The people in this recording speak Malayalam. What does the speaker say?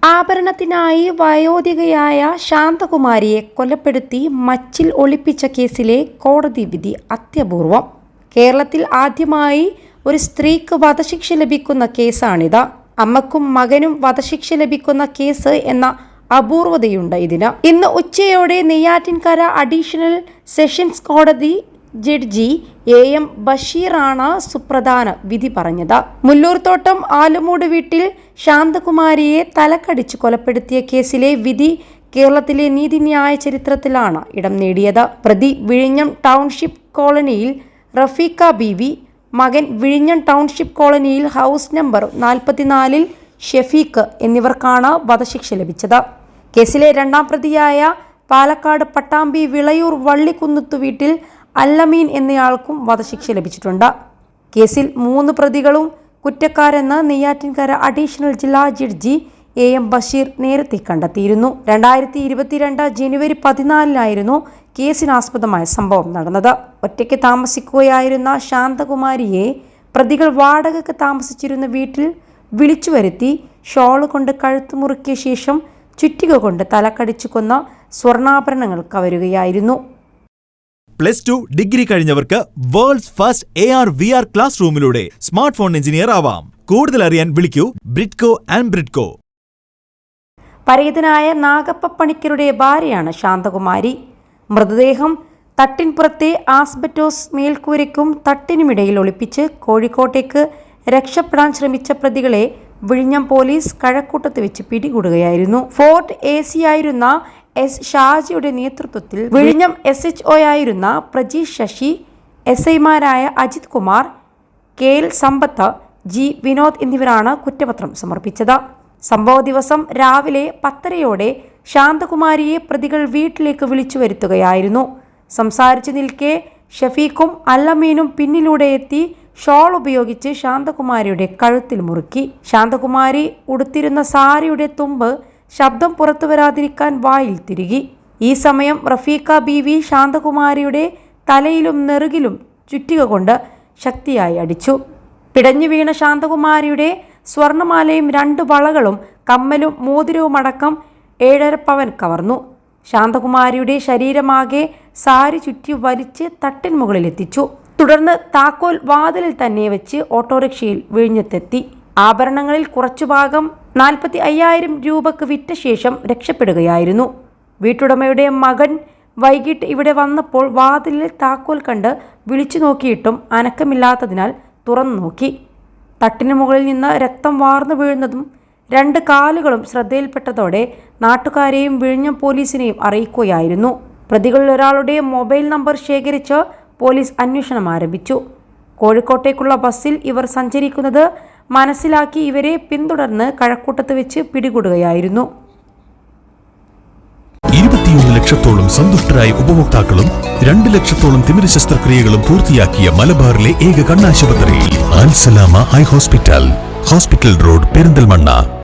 ആഭരണത്തിനായി വയോധികയായ ശാന്തകുമാരിയെ കൊലപ്പെടുത്തി മച്ചിൽ ഒളിപ്പിച്ച കേസിലെ കോടതി വിധി അത്യപൂർവം. കേരളത്തിൽ ആദ്യമായി ഒരു സ്ത്രീക്ക് വധശിക്ഷ ലഭിക്കുന്ന കേസാണിത്. അമ്മക്കും മകനും വധശിക്ഷ ലഭിക്കുന്ന കേസ് എന്ന അപൂർവതയുണ്ട് ഇതിന്. ഇന്ന് ഉച്ചയോടെ നെയ്യാറ്റിൻകര അഡീഷണൽ സെഷൻസ് കോടതി ജഡ്ജി AM ബഷീറാണ് സുപ്രധാന വിധി പറഞ്ഞത്. മുല്ലൂർത്തോട്ടം ആലുമൂട് വീട്ടിൽ ശാന്തകുമാരിയെ തലക്കടിച്ച് കൊലപ്പെടുത്തിയ കേസിലെ വിധി കേരളത്തിലെ നീതിന്യായ ചരിത്രത്തിലാണ് ഇടം നേടിയത്. പ്രതി വിഴിഞ്ഞം ടൗൺഷിപ്പ് കോളനിയിൽ റഫീഖ ബീവി, മകൻ വിഴിഞ്ഞം ടൗൺഷിപ്പ് കോളനിയിൽ ഹൗസ് നമ്പർ 44 ഷെഫീഖ് എന്നിവർക്കാണ് വധശിക്ഷ ലഭിച്ചത്. കേസിലെ രണ്ടാം പ്രതിയായ പാലക്കാട് പട്ടാമ്പി വിളയൂർ വള്ളിക്കുന്നത്തു വീട്ടിൽ അല്ലമീൻ എന്നയാൾക്കും വധശിക്ഷ ലഭിച്ചിട്ടുണ്ട്. കേസിൽ 3 പ്രതികളും കുറ്റക്കാരെന്ന് നെയ്യാറ്റിൻകര അഡീഷണൽ ജില്ലാ ജഡ്ജി AM ബഷീർ നേരത്തെ കണ്ടെത്തിയിരുന്നു. 2022 ജനുവരി 14 കേസിനാസ്പദമായ സംഭവം നടന്നത്. ഒറ്റയ്ക്ക് താമസിക്കുകയായിരുന്ന ശാന്തകുമാരിയെ പ്രതികൾ വാടകയ്ക്ക് താമസിച്ചിരുന്ന വീട്ടിൽ വിളിച്ചു വരുത്തി ഷോൾ കൊണ്ട് കഴുത്ത് മുറുക്കിയ ശേഷം ചുറ്റിക കൊണ്ട് തലക്കടിച്ചു കൊന്ന സ്വർണ്ണാഭരണങ്ങൾ കവരുകയായിരുന്നു. +2 ഡിഗ്രി കഴിഞ്ഞവർക്ക് വേൾഡ്സ് ഫസ്റ്റ് AR/VR ക്ലാസ് റൂമിലൂടെ സ്മാർട്ട് ഫോൺ എഞ്ചിനീയർ ആവാം. കൂടുതൽ അറിയാൻ വിളിക്കൂ ബ്രിഡ്കോ ആൻഡ് ബ്രിഡ്കോ. പരേതനായ നാഗപ്പ പണിക്കരുടെ ഭാര്യയാണ് ശാന്തകുമാരി. മൃതദേഹം തട്ടിൻപുറത്തെ ആസ്ബറ്റോസ് മേൽക്കൂരയ്ക്കും തട്ടിനുമിടയിൽ ഒളിപ്പിച്ച് കോഴിക്കോട്ടേക്ക് രക്ഷപ്പെടാൻ ശ്രമിച്ച പ്രതികളെ വിഴിഞ്ഞം പോലീസ് കഴക്കൂട്ടത്ത് വെച്ച് പിടികൂടുകയായിരുന്നു. ഫോർട്ട് AC ആയിരുന്ന S ഷാജിയുടെ നേതൃത്വത്തിൽ വിഴിഞ്ഞം SHO ആയിരുന്ന പ്രജീഷ് ശശി, SIമാരായ അജിത് കുമാർ, KL സമ്പത്ത്, G വിനോദ് എന്നിവരാണ് കുറ്റപത്രം സമർപ്പിച്ചത്. സംഭവ ദിവസം രാവിലെ 10:30 ശാന്തകുമാരിയെ പ്രതികൾ വീട്ടിലേക്ക് വിളിച്ചു വരുത്തുകയായിരുന്നു. സംസാരിച്ചു നിൽക്കെ ഷഫീഖും അല്ലമീനും പിന്നിലൂടെ എത്തി ഷോൾ ഉപയോഗിച്ച് ശാന്തകുമാരിയുടെ കഴുത്തിൽ മുറുക്കി. ശാന്തകുമാരി ഉടുത്തിരുന്ന സാരിയുടെ തുമ്പ് ശബ്ദം പുറത്തു വരാതിരിക്കാൻ വായിൽ തിരുകി. ഈ സമയം റഫീഖ ബീവി ശാന്തകുമാരിയുടെ തലയിലും നെറുകിലും ചുറ്റിക കൊണ്ട് ശക്തിയായി അടിച്ചു. പിടഞ്ഞു വീണ ശാന്തകുമാരിയുടെ സ്വർണമാലയും 2 വളകളും കമ്മലും മോതിരവും അടക്കം 7.5 പവൻ കവർന്നു. ശാന്തകുമാരിയുടെ ശരീരമാകെ സാരി ചുറ്റി വലിച്ച് തട്ടിൻ മുകളിലെത്തിച്ചു. തുടർന്ന് താക്കോൽ വാതിലിൽ തന്നെ വെച്ച് ഓട്ടോറിക്ഷയിൽ വിഴിഞ്ഞത്തെത്തി. ആഭരണങ്ങളിൽ കുറച്ചു ഭാഗം 45,000 രൂപക്ക് വിറ്റ ശേഷം രക്ഷപ്പെടുകയായിരുന്നു. വീട്ടുടമയുടെ മകൻ വൈകിട്ട് ഇവിടെ വന്നപ്പോൾ വാതിലിൽ താക്കോൽ കണ്ട് വിളിച്ചു നോക്കിയിട്ടും അനക്കമില്ലാത്തതിനാൽ തുറന്നു നോക്കി. തട്ടിനു മുകളിൽ നിന്ന് രക്തം വാർന്നു വീഴുന്നതും 2 കാലുകളും ശ്രദ്ധയിൽപ്പെട്ടതോടെ നാട്ടുകാരെയും വിഴിഞ്ഞം പോലീസിനെയും അറിയിക്കുകയായിരുന്നു. പ്രതികളിൽ ഒരാളുടെ മൊബൈൽ നമ്പർ ശേഖരിച്ച് പോലീസ് അന്വേഷണം ആരംഭിച്ചു. കോഴിക്കോട്ടേക്കുള്ള ബസ്സിൽ ഇവർ സഞ്ചരിക്കുന്നത് മനസ്സിലാക്കി ഇവരെ പിന്തുടർന്ന് കഴക്കൂട്ടത്ത് വെച്ച് പിടികൂടുകയായിരുന്നു. 21 ലക്ഷത്തോളം സന്തുഷ്ടരായ ഉപഭോക്താക്കളും 2 ലക്ഷത്തോളം തിമിര ശസ്ത്രക്രിയകളും പൂർത്തിയാക്കിയ മലബാറിലെ ഏക കണ്ണാശുപത്രി അൽ സലാമ ഹൈ ഹോസ്പിറ്റൽ റോഡ് പെരിന്തൽമണ്ണ.